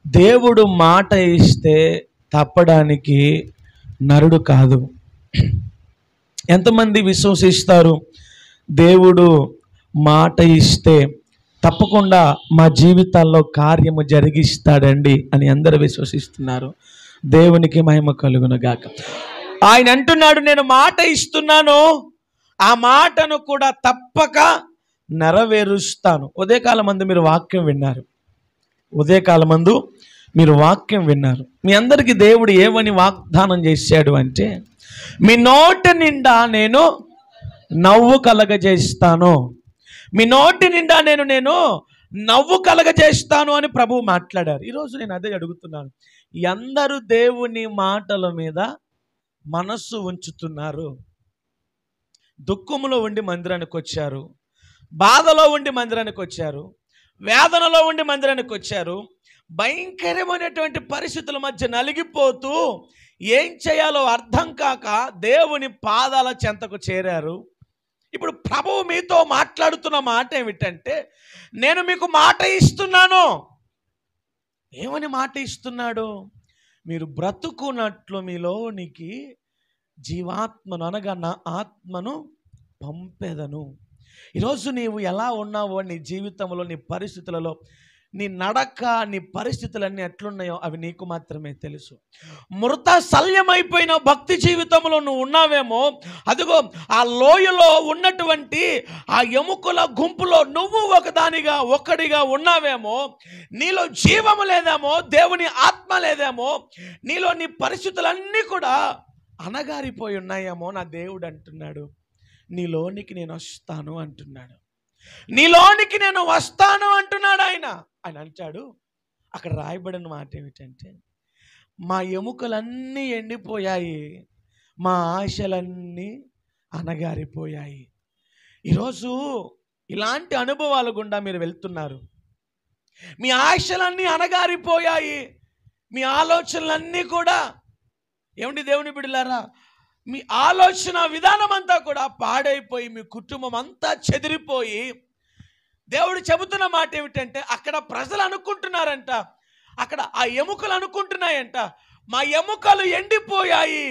దేవుడు మాట ఇస్తే తప్పడానికి నరుడు కాదు. ఎంతమంది విశ్వసిస్తారు దేవుడు మాట ఇస్తే తప్పకుండా మా జీవితాల్లో కార్యము జరిగిస్తాడండి అని అందరూ విశ్వసిస్తున్నారు? దేవునికి మహిమ కలుగును గాక. ఆయన అంటున్నాడు, నేను మాట ఇస్తున్నాను, ఆ మాటను కూడా తప్పక నెరవేరుస్తాను. ఉదయకాలమందు మీరు వాక్యం విన్నారు. ఉదయకాలమందు మీరు వాక్యం విన్నారు. మీ అందరికీ దేవుడు ఏమని వాగ్దానం చేశాడు అంటే, మీ నోటి నిండా నేను నవ్వు కలగజేస్తాను, మీ నోటి నిండా నేను నవ్వు కలగజేస్తాను అని ప్రభువు మాట్లాడారు. ఈరోజు నేను అదే అడుగుతున్నాను, అందరూ దేవుని మాటల మీద మనస్సు ఉంచుతున్నారు. దుఃఖములో ఉండి మందిరానికి వచ్చారు, బాధలో ఉండి మందిరానికి వచ్చారు, వేదనలో ఉండి మందిరానికి వచ్చారు, భయంకరమైనటువంటి పరిస్థితుల మధ్య నలిగిపోతూ ఏం చేయాలో అర్థం కాక దేవుని పాదాల చెంతకు చేరారు. ఇప్పుడు ప్రభువు మీతో మాట్లాడుతున్న మాట ఏమిటంటే, నేను మీకు మాట ఇస్తున్నాను. ఏమని మాట ఇస్తున్నాడు? మీరు బ్రతుకున్నట్లు మీలోనికి జీవాత్మను అనగా నా ఆత్మను పంపెదను. ఈరోజు నీవు ఎలా ఉన్నావో, నీ జీవితంలో, నీ పరిస్థితులలో, నీ నడక, నీ పరిస్థితులన్నీ ఎట్లున్నాయో అవి నీకు మాత్రమే తెలుసు. మృత శల్యమైపోయిన భక్తి జీవితంలో నువ్వు ఉన్నావేమో, అదిగో ఆ లోయలో ఉన్నటువంటి ఆ ఎముకల గుంపులో నువ్వు ఒక్కడిగా ఉన్నావేమో, నీలో జీవము లేదేమో, దేవుని ఆత్మ లేదేమో, నీలో నీ పరిస్థితులన్నీ కూడా అనగారిపోయి ఉన్నాయేమో. నా దేవుడు అంటున్నాడు, నీలోనికి నేను వస్తాను అంటున్నాడు. నీలోనికి నేను వస్తాను అంటున్నాడు ఆయన. ఆయన అంటాడు, అక్కడ రాయబడిన మాట ఏమిటంటే, మా ఎముకలన్నీ ఎండిపోయాయి, మా ఆశలన్నీ అనగారిపోయాయి. ఈరోజు ఇలాంటి అనుభవాల గుండా మీరు వెళ్తున్నారు. మీ ఆశలన్నీ అనగారిపోయాయి, మీ ఆలోచనలన్నీ కూడా, ఏమండి దేవుని బిడ్డలారా, మీ ఆలోచన విధానం అంతా కూడా పాడైపోయి, మీ కుటుంబం అంతా చెదిరిపోయి, దేవుడు చెబుతున్న మాట ఏమిటంటే, అక్కడ ప్రజలు అనుకుంటున్నారంట, అక్కడ ఆ ఎముకలు అనుకుంటున్నాయంట, మా ఎముకలు ఎండిపోయాయి,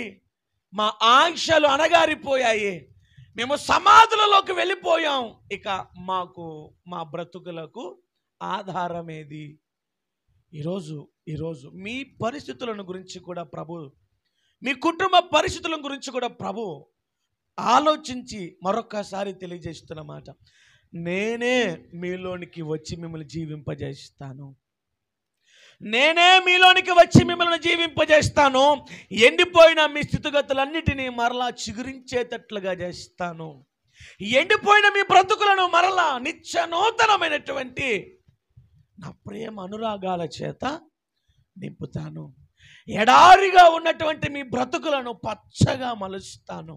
మా ఆశలు అనగారిపోయాయి, మేము సమాధులలోకి వెళ్ళిపోయాం, ఇక మాకు మా బ్రతుకులకు ఆధారమేది? ఈరోజు మీ పరిస్థితులను గురించి కూడా ప్రభు, మీ కుటుంబ పరిస్థితుల గురించి కూడా ప్రభు ఆలోచించి మరొకసారి తెలియజేస్తున్న మాట, నేనే మీలోనికి వచ్చి మిమ్మల్ని జీవింపజేస్తాను, నేనే మీలోనికి వచ్చి మిమ్మల్ని జీవింపజేస్తాను, ఎండిపోయిన మీ స్థితిగతులన్నిటినీ మరలా చిగురించేటట్లుగా చేస్తాను, ఎండిపోయిన మీ బ్రతుకులను మరలా నిత్య నూతనమైనటువంటి నా ప్రేమ అనురాగాల చేత నింపుతాను, ఎడారిగా ఉన్నటువంటి మీ బ్రతుకులను పచ్చగా మలుస్తాను.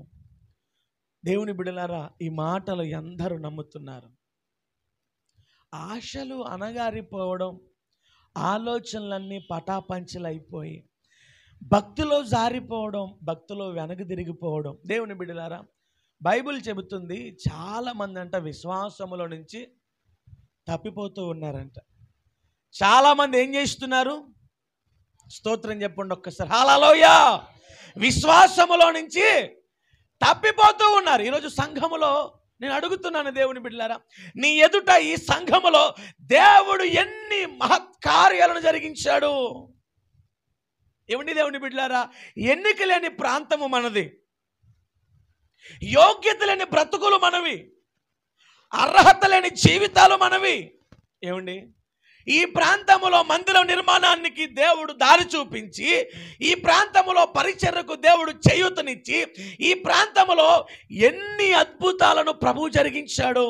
దేవుని బిడ్డలారా, ఈ మాటలు అందరూ నమ్ముతున్నారు. ఆశలు అనగారిపోవడం, ఆలోచనలన్నీ పటాపంచలైపోయి, భక్తిలో జారిపోవడం, భక్తిలో వెనక్కి తిరిగిపోవడం. దేవుని బిడ్డలారా, బైబిల్ చెబుతుంది, చాలామంది అంట విశ్వాసములో నుంచి తప్పిపోతూ ఉన్నారంట. చాలామంది ఏం చేస్తున్నారు? స్తోత్రం చెప్పండి ఒక్కసారి, హల్లెలూయా. విశ్వాసములో నుంచి తప్పిపోతూ ఉన్నారు. ఈరోజు సంఘములో నేను అడుగుతున్నాను, దేవుని బిడ్డలారా, నీ ఎదుట ఈ సంఘములో దేవుడు ఎన్ని మహత్కార్యాలను జరిగించాడు. ఏమండి దేవుని బిడ్డలారా, ఎన్నిక లేని ప్రాంతము మనది, యోగ్యత లేని బ్రతుకులు మనవి, అర్హత లేని జీవితాలు మనవి. ఏమండి, ఈ ప్రాంతములో మందిర నిర్మాణానికి దేవుడు దారి చూపించి, ఈ ప్రాంతములో పరిచర్యకు దేవుడు చేయూతనిచ్చి, ఈ ప్రాంతములో ఎన్ని అద్భుతాలను ప్రభువు జరిగించాడు,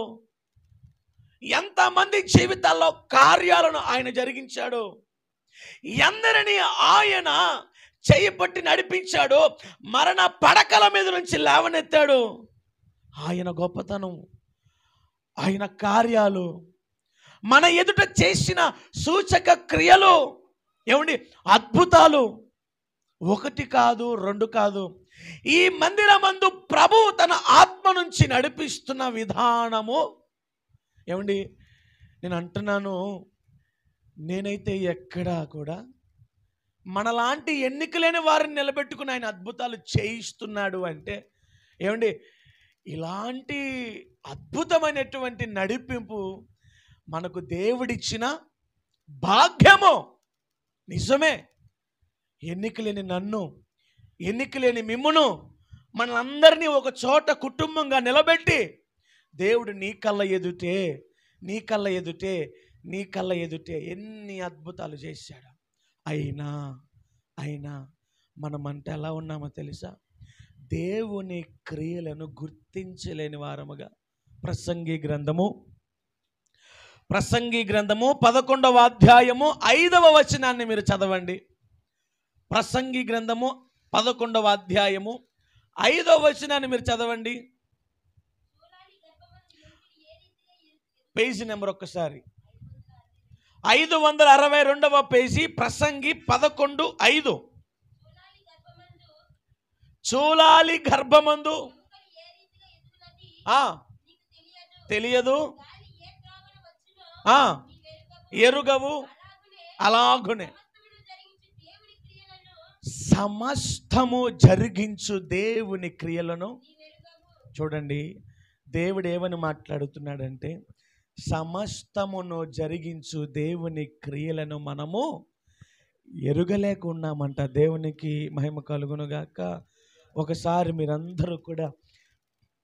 ఎంతమంది జీవితాల్లో కార్యాలను ఆయన జరిగించాడు, ఎందరిని ఆయన చెయ్యి పట్టి నడిపించాడు, మరణ పడకల మీద నుంచి లేవనెత్తాడు. ఆయన గొప్పతనం, ఆయన కార్యాలు, మన ఎదుట చేసిన సూచక క్రియలు, ఏమండి అద్భుతాలు, ఒకటి కాదు, రెండు కాదు. ఈ మందిరమందు ప్రభువు తన ఆత్మ నుంచి నడిపిస్తున్న విధానము, ఏమండి నేను అంటున్నాను, నేనైతే ఎక్కడా కూడా మనలాంటి ఎన్నికలేని వారిని నిలబెట్టుకుని ఆయన అద్భుతాలు చేయిస్తున్నాడు అంటే, ఏమండి, ఇలాంటి అద్భుతమైనటువంటి నడిపింపు మనకు దేవుడిచ్చిన భాగ్యము. నిజమే, ఎన్నికలేని నన్ను, ఎన్నికలేని మిమ్మును, మనందరినీ ఒక చోట కుటుంబంగా నిలబెట్టి దేవుడు నీ కళ్ళ ఎదుటే ఎన్ని అద్భుతాలు చేశాడు. అయినా మనమంటే ఎలా ఉన్నామో తెలుసా? దేవుని క్రియలను గుర్తించలేని వారముగా. ప్రసంగి గ్రంథము 11వ అధ్యాయము 5వ వచనాన్ని మీరు చదవండి. ప్రసంగి గ్రంథము 11వ అధ్యాయము 5వ వచనాన్ని మీరు చదవండి. పేజీ నెంబర్ ఒక్కసారి 562వ పేజీ, ప్రసంగి 11:5. చూలాలి గర్భమందు తెలియదు, ఎరుగవు, అలాగునే సమస్తము జరిగించు దేవుని క్రియలను. చూడండి, దేవుడు ఏమని మాట్లాడుతున్నాడంటే, సమస్తమును జరిగించు దేవుని క్రియలను మనము ఎరుగలేకున్నామంట. దేవునికి మహిమ కలుగునుగాక. ఒకసారి మీరందరూ కూడా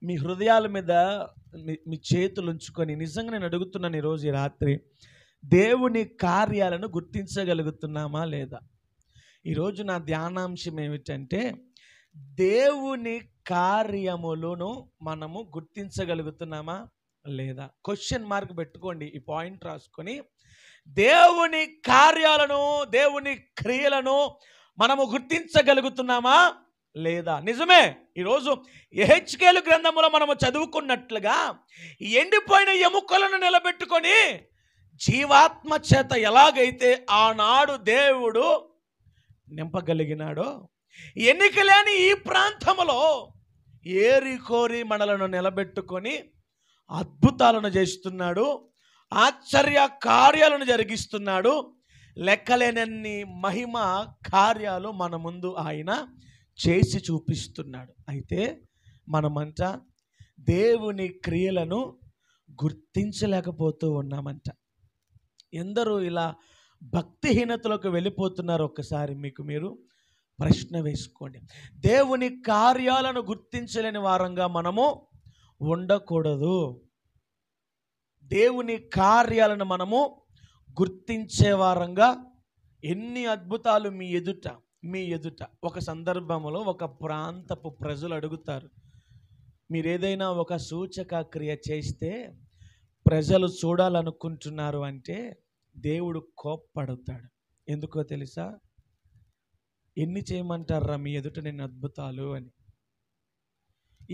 మీ హృదయాల మీద మీ చేతులు ఉంచుకొని, నిజంగా నేను అడుగుతున్నాను ఈరోజు ఈ రాత్రి, దేవుని కార్యాలను గుర్తించగలుగుతున్నామా లేదా? ఈరోజు నా ధ్యానాంశం ఏమిటంటే, దేవుని కార్యములను మనము గుర్తించగలుగుతున్నామా లేదా? క్వశ్చన్ మార్క్ పెట్టుకోండి, ఈ పాయింట్ రాసుకొని. దేవుని కార్యాలను, దేవుని క్రియలను మనము గుర్తించగలుగుతున్నామా లేదా? నిజమే, ఈరోజు యెహెజ్కేలు గ్రంథములో మనము చదువుకున్నట్లుగా ఎండిపోయిన ఎముకలను నిలబెట్టుకొని జీవాత్మ చేత ఎలాగైతే ఆనాడు దేవుడు నింపగలిగినాడో, ఎన్నికలేని ఈ ప్రాంతంలో ఏరికోరి మనలను నిలబెట్టుకొని అద్భుతాలను చేస్తున్నాడు, ఆశ్చర్య కార్యాలను జరిగిస్తున్నాడు. లెక్కలేనన్ని మహిమ కార్యాలు మన ముందు ఆయన చేసి చూపిస్తున్నాడు. అయితే మనమంట దేవుని క్రియలను గుర్తించలేకపోతూ ఉన్నామంట. ఎందరూ ఇలా భక్తిహీనతలోకి వెళ్ళిపోతున్నారు? ఒక్కసారి మీకు మీరు ప్రశ్న వేసుకోండి. దేవుని కార్యాలను గుర్తించలేని వారంగా మనము ఉండకూడదు. దేవుని కార్యాలను మనము గుర్తించే వారంగా. ఎన్ని అద్భుతాలు మీ ఎదుట. ఒక సందర్భంలో ఒక ప్రాంతపు ప్రజలు అడుగుతారు, మీరు ఏదైనా ఒక సూచక క్రియ చేస్తే ప్రజలు చూడాలనుకుంటున్నారు అంటే దేవుడు కోప్పడుతాడు. ఎందుకో తెలుసా? ఎన్ని చేయమంటారా మీ ఎదుట నేను అద్భుతాలు అని?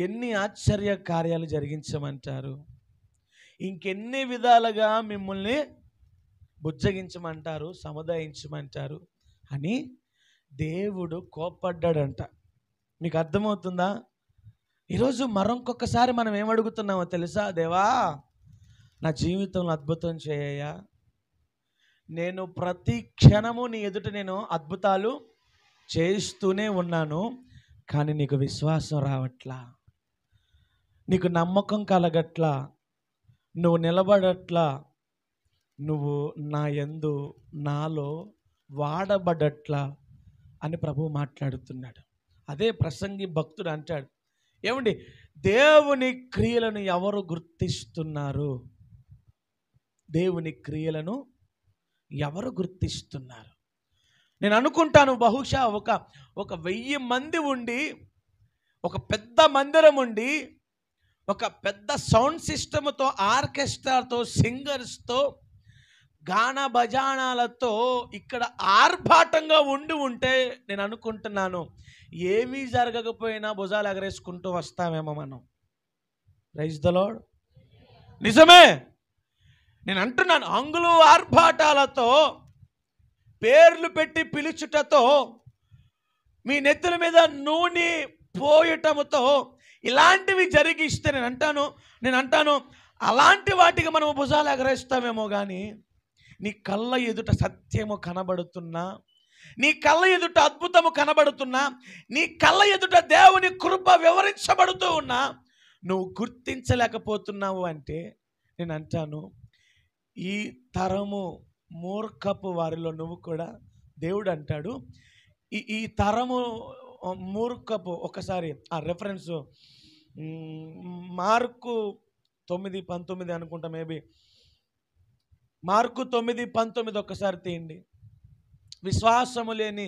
ఎన్ని ఆశ్చర్య కార్యాలు జరిగించమంటారు? ఇంకెన్ని విధాలుగా మిమ్మల్ని బుజ్జగించమంటారు, సముదాయించమంటారు అని దేవుడు కోప్పడ్డాడంట. మీకు అర్థమవుతుందా? ఈరోజు మరొకొకసారి మనం ఏమడుగుతున్నామో తెలుసా? దేవా, నా జీవితంలో అద్భుతం చేయ్యా. నేను ప్రతి క్షణము నీ ఎదుట నేను అద్భుతాలు చేస్తూనే ఉన్నాను, కానీ నీకు విశ్వాసం రావట్లా, నీకు నమ్మకం కలగట్లా, నువ్వు నిలబడట్లా, నువ్వు నాలో వాడబడట్లా అని ప్రభువు మాట్లాడుతున్నాడు. అదే ప్రసంగి భక్తుడు అంటాడు, ఏమండి, దేవుని క్రియలను ఎవరు గుర్తిస్తున్నారు? దేవుని క్రియలను ఎవరు గుర్తిస్తున్నారు? నేను అనుకుంటాను, బహుశా ఒక 1000 మంది ఉండి, ఒక పెద్ద మందిరం ఉండి, ఒక పెద్ద సౌండ్ సిస్టమ్తో, ఆర్కెస్ట్రాతో, సింగర్స్తో, గాన భజానాలతో ఇక్కడ ఆర్భాటంగా ఉంటే నేను అనుకుంటున్నాను, ఏమీ జరగకపోయినా భుజాలు ఎగరేసుకుంటూ వస్తామేమో మనం. Praise the Lord. నిజమే, నేను అంటున్నాను, అంగులు ఆర్భాటాలతో, పేర్లు పెట్టి పిలుచుటతో, మీ నెత్తుల మీద నూనె పోయటముతో ఇలాంటివి జరిగిస్తే నేను అంటాను అలాంటి వాటికి మనం భుజాలు ఎగరేస్తామేమో కానీ నీ కళ్ళ ఎదుట సత్యము కనబడుతున్నా, నీ కళ్ళ ఎదుట అద్భుతము కనబడుతున్నా, నీ కళ్ళ ఎదుట దేవుని కృప వివరించబడుతూ ఉన్నా నువ్వు గుర్తించలేకపోతున్నావు అంటే నేను అంటాను, ఈ తరము మూర్ఖపు వారిలో నువ్వు కూడా, దేవుడు అంటాడు ఈ తరము మూర్ఖపు, ఒకసారి ఆ రెఫరెన్స్ మార్కు 9:19 అనుకుంటా, మేబీ మార్కు 9:19 ఒక్కసారి తీయండి. విశ్వాసము లేని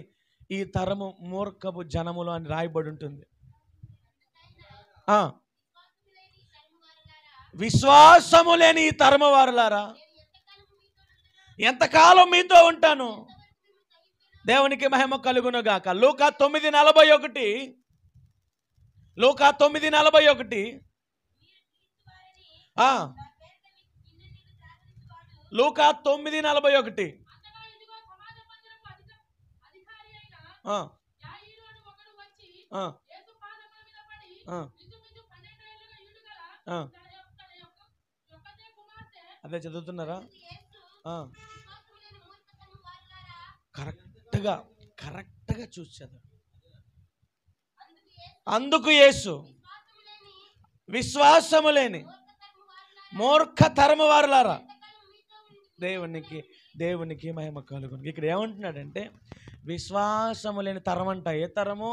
ఈ తరము మూర్ఖపు జనములు అని రాయబడి ఉంటుంది. విశ్వాసము లేని ఈ తరము వారులారా, ఎంతకాలం మీతో ఉంటాను? దేవునికి మహిమ కలుగును గాక. లూకా 9:41, లూకా 9:41, లూకా 9:41. అదే చదువుతున్నారా? కరెక్ట్గా చూసారు. అందుకు యేసు విశ్వాసము లేని మూర్ఖ తరము వారులారా, దేవునికి మహిమ కలుగును. ఇక్కడ ఏమంటున్నాడంటే విశ్వాసము లేని తరం అంట. ఏ తరము?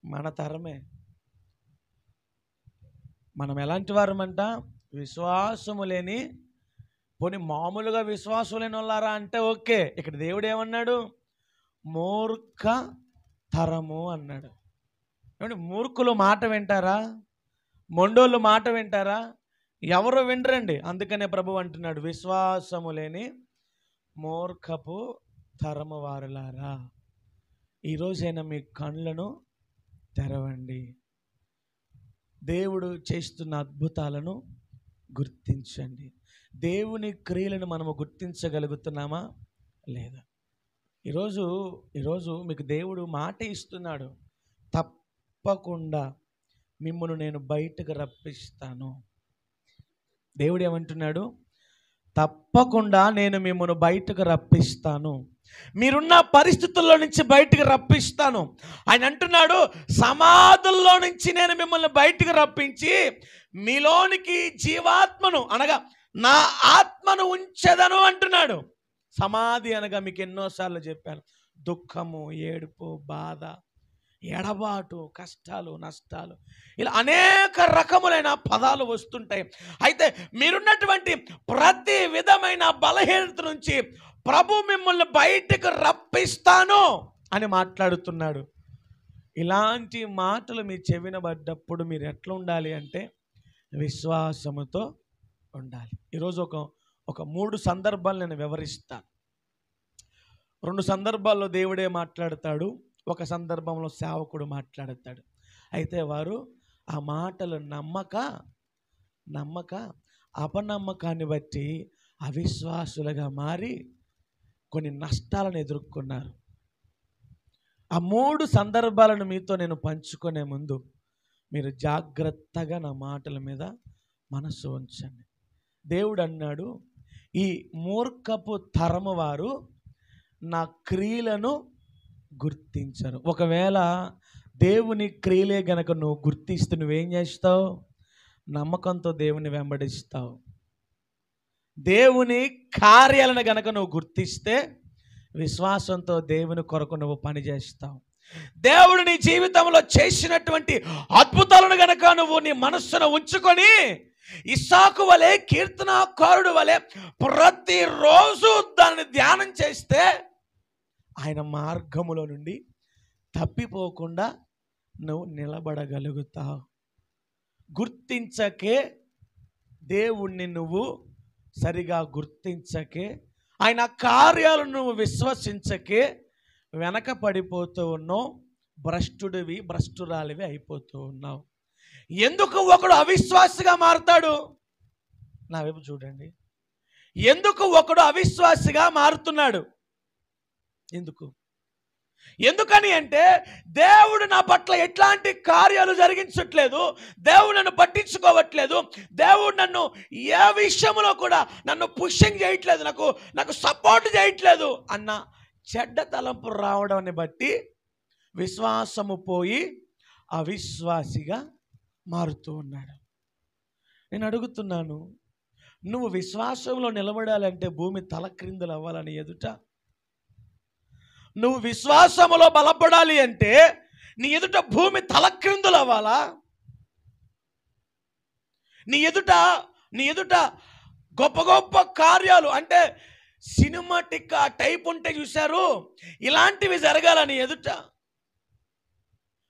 మన తరమే. మనం ఎలాంటి వారమంట? విశ్వాసము లేని, పోనీ మామూలుగా విశ్వాసం లేని వాళ్ళారా అంటే ఓకే. ఇక్కడ దేవుడు ఏమన్నాడు? మూర్ఖ తరము అన్నాడు. ఏమంటే మూర్ఖులు మాట వింటారా? మొండోళ్ళు మాట వింటారా? ఎవరు వినరండి. అందుకనే ప్రభు అంటున్నాడు విశ్వాసము లేని మూర్ఖపు తరము వారులారా, ఈరోజైనా మీ కళ్ళను తెరవండి. దేవుడు చేస్తున్న అద్భుతాలను గుర్తించండి. దేవుని క్రియలను మనము గుర్తించగలుగుతున్నామా లేదా? ఈరోజు మీకు దేవుడు మాట ఇస్తున్నాడు, తప్పకుండా మిమ్మల్ని నేను బయటకు రప్పిస్తాను. దేవుడు ఏమంటున్నాడు? తప్పకుండా నేను మిమ్మల్ని బయటకు రప్పిస్తాను, మీరున్న పరిస్థితుల్లో నుంచి బయటకు రప్పిస్తాను. ఆయన అంటున్నాడు సమాధుల్లో నుంచి నేను మిమ్మల్ని బయటకు రప్పించి మీలోనికి జీవాత్మను అనగా నా ఆత్మను ఉంచెదను అంటున్నాడు. సమాధి అనగా మీకు ఎన్నోసార్లు చెప్పాను, దుఃఖము, ఏడుపు, బాధ, ఎడబాటు, కష్టాలు, నష్టాలు, ఇలా అనేక రకములైన పదాలు వస్తుంటాయి. అయితే మీరున్నటువంటి ప్రతి విధమైన బలహీనత నుంచి ప్రభు మిమ్మల్ని బయటకు రప్పిస్తాను అని మాట్లాడుతున్నాడు. ఇలాంటి మాటలు మీ చెవిన పడ్డప్పుడు మీరు ఎట్లా ఉండాలి అంటే విశ్వాసముతో ఉండాలి. ఈరోజు ఒక 3 సందర్భాలు నేను వివరిస్తాను. 2 సందర్భాల్లో దేవుడే మాట్లాడతాడు, ఒక సందర్భంలో సేవకుడు మాట్లాడతాడు. అయితే వారు ఆ మాటలు నమ్మక అపనమ్మకాన్ని బట్టి అవిశ్వాసులుగా మారి కొన్ని నష్టాలను ఎదుర్కొన్నారు. ఆ 3 సందర్భాలను మీతో నేను పంచుకునే ముందు మీరు జాగ్రత్తగా నా మాటల మీద మనసు ఉంచండి. దేవుడు అన్నాడు, ఈ మూర్ఖపు తరము వారు నా క్రియలను గుర్తించరు. ఒకవేళ దేవుని క్రియలే గనక నువ్వు గుర్తిస్తే నువ్వేం చేస్తావు? నమ్మకంతో దేవుని వెంబడిస్తావు. దేవుని కార్యాలను గనక నువ్వు గుర్తిస్తే విశ్వాసంతో దేవుని కొరకు నువ్వు పని చేస్తావు. దేవుడు నీ జీవితంలో చేసినటువంటి అద్భుతాలను గనక నువ్వు నీ మనస్సును ఉంచుకొని ఇస్సాకు వలె, కీర్తనాకారుడు వలె ప్రతిరోజు దాన్ని ధ్యానం చేస్తే ఆయన మార్గములో నుండి తప్పిపోకుండా నువ్వు నిలబడగలుగుతావు. గుర్తించకే దేవుణ్ణి నువ్వు సరిగా గుర్తించకే, ఆయన కార్యాలను నువ్వు విశ్వసించకే వెనక పడిపోతూ ఉన్నావు. భ్రష్టుడివి, భ్రష్టురాలివి అయిపోతూ ఉన్నావు. ఎందుకు ఒకడు అవిశ్వాసిగా మారుతాడు? నా వైపు చూడండి. ఎందుకు ఒకడు అవిశ్వాసిగా మారుతున్నాడు? ఎందుకు? ఎందుకని అంటే దేవుడు నా పట్ల ఎట్లాంటి కార్యాలు జరిగించట్లేదు, దేవుడు నన్ను పట్టించుకోవట్లేదు, దేవుడు నన్ను ఏ విషయంలో కూడా నన్ను పుషింగ్ చేయట్లేదు, నాకు సపోర్ట్ చేయట్లేదు అన్న చెడ్డ తలంపు రావడాన్ని బట్టి విశ్వాసము పోయి అవిశ్వాసిగా మారుతూ ఉన్నాడు. నేను అడుగుతున్నాను, నువ్వు విశ్వాసంలో నిలబడాలంటే భూమి తలక్రిందులు అవ్వాలని ఎదుట, నువ్వు విశ్వాసములో బలపడాలి అంటే నీ ఎదుట భూమి తలక్రిందులు అవ్వాలా? నీ ఎదుట గొప్ప గొప్ప కార్యాలు అంటే సినిమాటిక్ టైప్ ఉంటే చూశారు, ఇలాంటివి జరగాలని ఎదుట.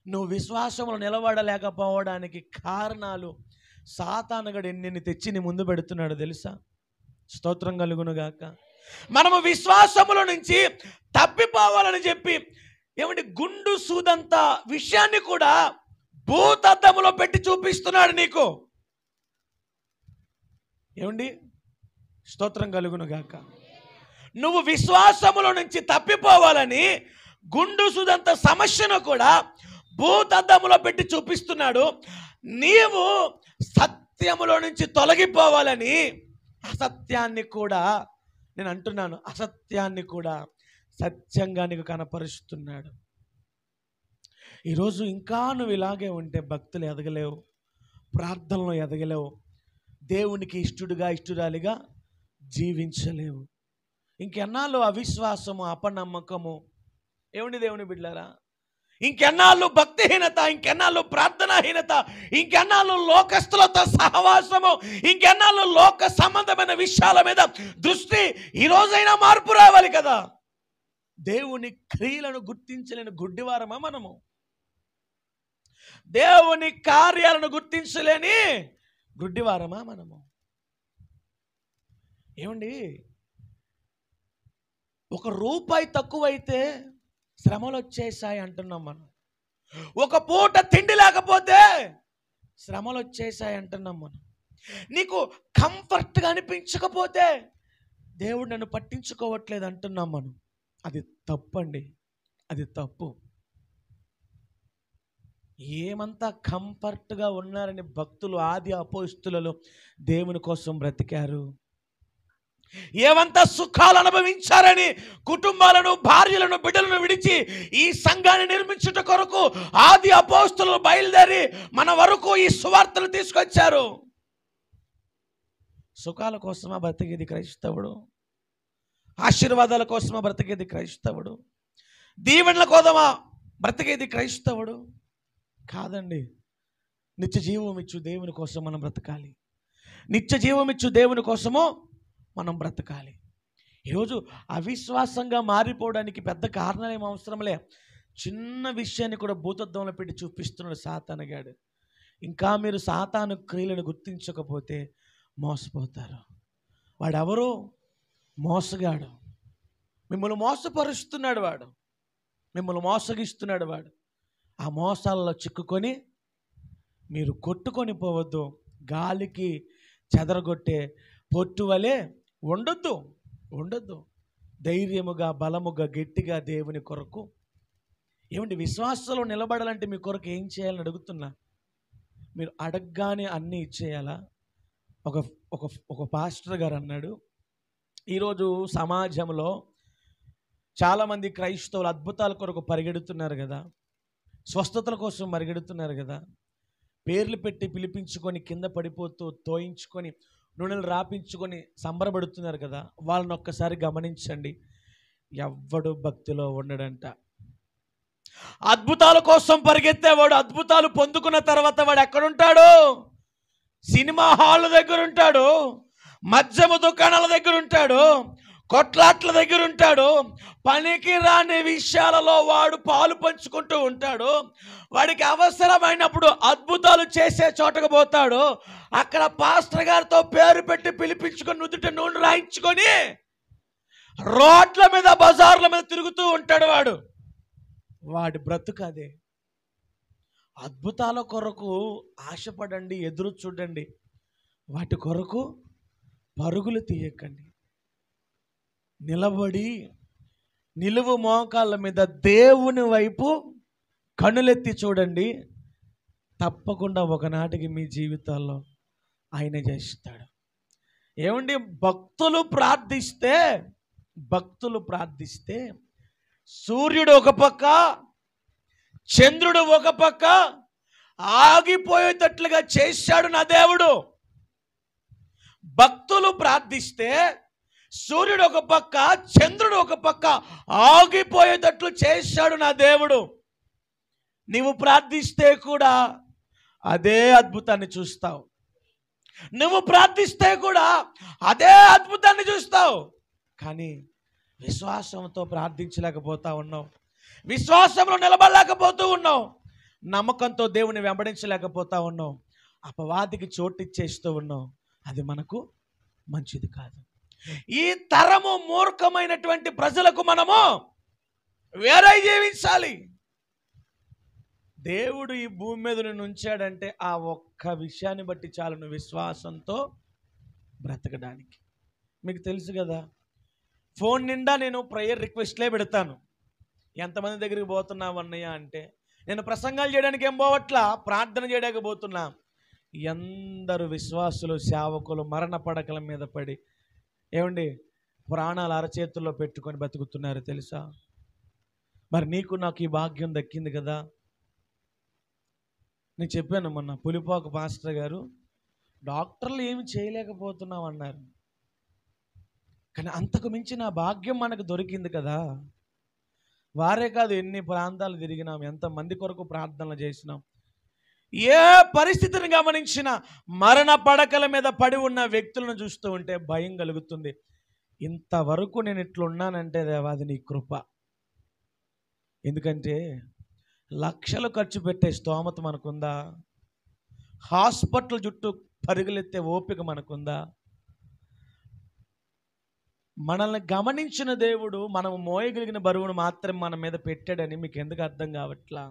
నువ్వు విశ్వాసంలో నిలబడలేకపోవడానికి కారణాలు సాతానుగాడు ఎన్ని తెచ్చి నీ ముందు పెడుతున్నాడు తెలుసా? స్తోత్రం కలుగునుగాక. మనము విశ్వాసముల నుంచి తప్పిపోవాలని చెప్పి ఏమంటే గుండు సూదంత విషయాన్ని కూడా భూతద్దములో పెట్టి చూపిస్తున్నాడు నీకు. ఏమండి, స్తోత్రం కలుగునుగాక. నువ్వు విశ్వాసముల నుంచి తప్పిపోవాలని గుండు సూదంత సమస్యను కూడా భూతద్దములో పెట్టి చూపిస్తున్నాడు. నీవు సత్యములో నుంచి తొలగిపోవాలని అసత్యాన్ని కూడా, నేను అంటున్నాను, అసత్యాన్ని కూడా సత్యంగా నీకు కనపరుస్తున్నాడు. ఈరోజు ఇంకా నువ్వు ఇలాగే ఉంటే భక్తులు ఎదగలేవు, ప్రార్థనలో ఎదగలేవు, దేవునికి ఇష్టడుగా జీవించలేవు. ఇంకెన్నాళ్ళు అవిశ్వాసము, అపనమ్మకము, ఏమండి దేవుని బిడ్డలారా, ఇంకెన్నాళ్ళు భక్తిహీనత, ఇంకెన్నాళ్ళు ప్రార్థనాహీనత, ఇంకెన్నాళ్ళు లోకస్తులతో సహవాసము, ఇంకెన్నాళ్ళు లోక సంబంధమైన విషయాల మీద దృష్టి. ఈరోజైనా మార్పు రావాలి కదా. దేవుని క్రియలను గుర్తించలేని గుడ్డివారమా మనము? దేవుని కార్యాలను గుర్తించలేని గుడ్డివారమా మనము? ఏమండి, ₹1 తక్కువైతే శ్రమలు వచ్చేసాయి అంటున్నాం మనం. ఒక పూట తిండి లేకపోతే శ్రమలు వచ్చేసాయి అంటున్నాం మనం. నీకు కంఫర్ట్గా అనిపించకపోతే దేవుడు నన్ను పట్టించుకోవట్లేదు అంటున్నాం మనం. అది తప్పండి, అది తప్పు. ఏమంతా కంఫర్ట్గా ఉన్నారని భక్తులు ఆది అపోస్తులలో దేవుని కోసం బ్రతికారు. ఏమంతా సుఖాలు అనుభవించారని కుటుంబాలను, భార్యలను, బిడ్డలను విడిచి ఈ సంఘాన్ని నిర్మించుట కొరకు ఆది అపోస్తులు బయలుదేరి మన వరకు ఈ సువార్తను తీసుకొచ్చారు. సుఖాల కోసమా బ్రతికేది క్రైస్తవుడు? ఆశీర్వాదాల కోసమా బ్రతికేది క్రైస్తవుడు? దీవెనల కోసమా బ్రతికేది క్రైస్తవుడు? కాదండి. నిత్య జీవం ఇచ్చు దేవుని కోసం మనం బ్రతకాలి. నిత్య జీవం ఇచ్చు దేవుని కోసము మనం బ్రతకాలి. ఈరోజు అవిశ్వాసంగా మారిపోవడానికి పెద్ద కారణాలు ఏం అవసరంలే. చిన్న విషయాన్ని కూడా భూతద్దంలో పెట్టి చూపిస్తున్నాడు సాతానుగాడు. ఇంకా మీరు సాతాను క్రియలను గుర్తించకపోతే మోసపోతారు. వాడెవరో మోసగాడు, మిమ్మల్ని మోసపరుస్తున్నాడు, వాడు మిమ్మల్ని మోసగిస్తున్నాడు. వాడు ఆ మోసాలలో చిక్కుకొని మీరు కొట్టుకొని పోవద్దు. గాలికి చెదరగొట్టే పొట్టు వలె ఉండొద్దు. ధైర్యముగా, బలముగా, గట్టిగా దేవుని కొరకు. ఏమంటే విశ్వాసంలో నిలబడాలంటే మీ కొరకు ఏం చేయాలని అడుగుతున్నా. మీరు అడగగానే అన్నీ ఇచ్చేయాలా? ఒక పాస్టర్ గారు అన్నాడు, ఈరోజు సమాజంలో చాలామంది క్రైస్తవులు అద్భుతాల కొరకు పరిగెడుతున్నారు కదా, స్వస్థతల కోసం పరిగెడుతున్నారు కదా, పేర్లు పెట్టి పిలిపించుకొని కింద పడిపోతూ తోయించుకొని నూనెలు రాపించుకొని సంబరపడుతున్నారు కదా. వాళ్ళని ఒక్కసారి గమనించండి. ఎవ్వడు భక్తిలో ఉండడంట. అద్భుతాల కోసం పరిగెత్తేవాడు అద్భుతాలు పొందుకున్న తర్వాత వాడు ఎక్కడుంటాడు? సినిమా హాల్ దగ్గర ఉంటాడు, మద్యము దుకాణాల దగ్గర ఉంటాడు, కొట్లాట్ల దగ్గర ఉంటాడు, పనికి రాని విషయాలలో వాడు పాలు పంచుకుంటూ ఉంటాడు. వాడికి అవసరమైనప్పుడు అద్భుతాలు చేసే చోటకు పోతాడు. అక్కడ పాస్టర్ గారితో పేరు పెట్టి పిలిపించుకొని నుదుట నూనె రాయించుకొని రోడ్ల మీద, బజార్ల మీద తిరుగుతూ ఉంటాడు. వాడి బ్రతుకు అదే. అద్భుతాల కొరకు ఆశపడండి, ఎదురు చూడండి, వాటి కొరకు పరుగులు తీయకండి. నిలబడి నిలువు మోకాళ్ళ మీద దేవుని వైపు కనులెత్తి చూడండి. తప్పకుండా ఒకనాటికి మీ జీవితాల్లో ఆయన చేస్తాడు. ఏమండి, భక్తులు ప్రార్థిస్తే సూర్యుడు ఒక పక్క, చంద్రుడు ఒక పక్క ఆగిపోయేటట్లుగా చేశాడు నా దేవుడు. భక్తులు ప్రార్థిస్తే సూర్యుడు ఒక పక్క, చంద్రుడు ఒక పక్క ఆగిపోయేటట్లు చేశాడు నా దేవుడు. నీవు ప్రార్థిస్తే కూడా అదే అద్భుతాన్ని చూస్తావు. నువ్వు ప్రార్థిస్తే కూడా అదే అద్భుతాన్ని చూస్తావు. కానీ విశ్వాసంతో ప్రార్థించలేకపోతా ఉన్నావు, విశ్వాసంలో నిలబడలేకపోతూ ఉన్నావు, నమ్మకంతో దేవుని వెంబడించలేకపోతా ఉన్నావు, అపవాదికి చోటిచ్చేస్తూ ఉన్నావు. అది మనకు మంచిది కాదు. ఈ తరము మూర్ఖమైనటువంటి ప్రజలకు మనము వేరే జీవించాలి. దేవుడు ఈ భూమి మీద నిన్ను ఉంచాడంటే ఆ ఒక్క విషయాన్ని బట్టి చాలు నువ్వు విశ్వాసంతో బ్రతకడానికి. మీకు తెలుసు కదా, ఫోన్ నిండా నేను ప్రేయర్ రిక్వెస్ట్లే పెడతాను. ఎంతమంది దగ్గరికి పోతున్నావు అన్నయ్య అంటే, నేను ప్రసంగాలు చేయడానికి ఏం పోవట్లా, ప్రార్థన చేయడానికి పోతున్నా. ఎందరు విశ్వాసులు, సేవకులు మరణ పడకల మీద పడి ఏమండి ప్రాణాలు అరచేతుల్లో పెట్టుకొని బతుకుతున్నారు తెలుసా? మరి నీకు నాకు ఈ భాగ్యం దక్కింది కదా. నేను చెప్పాను మొన్న, పులిపాక పాస్టర్ గారు డాక్టర్లు ఏమి చేయలేకపోతున్నాం అన్నారు. కానీ అంతకు మించిన భాగ్యం మనకు దొరికింది కదా. వారే కాదు, ఎన్ని ప్రాంతాలు తిరిగినాం, ఎంతమంది కొరకు ప్రార్థనలు చేసినాం. ఏ పరిస్థితిని గమనించినా మరణ పడకల మీద పడి ఉన్న వ్యక్తులను చూస్తూ ఉంటే భయం కలుగుతుంది. ఇంతవరకు నేను ఇట్లున్నానంటే దేవా అది నీ కృప. ఎందుకంటే లక్షలు ఖర్చు పెట్టే స్తోమత మనకుందా? హాస్పిటల్ చుట్టూ పరుగులెత్తే ఓపిక మనకుందా? మనల్ని గమనించిన దేవుడు మనము మోయగలిగిన బరువును మాత్రం మన మీద పెట్టాడని మీకు ఎందుకు అర్థం కావట్లా?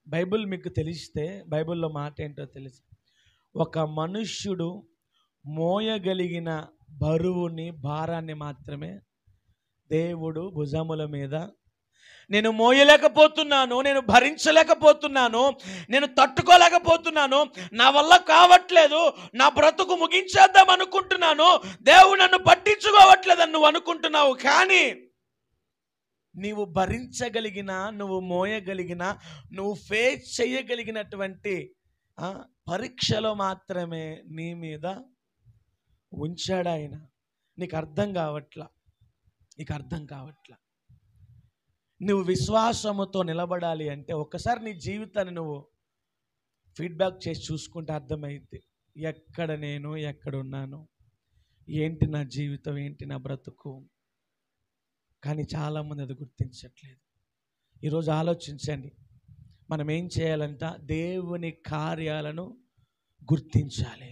బైబిల్ మీకు తెలిస్తే, బైబిల్లో మాట ఏంటో తెలుసు. ఒక మనుష్యుడు మోయగలిగిన బరువుని, భారాన్ని మాత్రమే దేవుడు భుజముల మీద, నేను మోయలేకపోతున్నాను, నేను భరించలేకపోతున్నాను, నేను తట్టుకోలేకపోతున్నాను, నా వల్ల కావట్లేదు, నా బ్రతుకు ముగించేద్దాం అనుకుంటున్నాను, దేవుడు నన్ను పట్టించుకోవట్లేదని నువ్వు అనుకుంటున్నావు. కానీ నీవు భరించగలిగిన, నువ్వు మోయగలిగిన, నువ్వు ఫేస్ చేయగలిగినటువంటి పరీక్షలో మాత్రమే నీ మీద ఉంచాడు ఆయన. నీకు అర్థం కావట్లా. నువ్వు విశ్వాసముతో నిలబడాలి అంటే ఒక్కసారి నీ జీవితాన్ని నువ్వు ఫీడ్బ్యాక్ చేసి చూసుకుంటే అర్థమైంది. ఎక్కడ నేను, ఎక్కడున్నాను, ఏంటి నా జీవితం, ఏంటి నా బ్రతుకు. కానీ చాలామంది అది గుర్తించట్లేదు. ఈరోజు ఆలోచించండి, మనం ఏం చేయాలంట? దేవుని కార్యాలను గుర్తించాలి.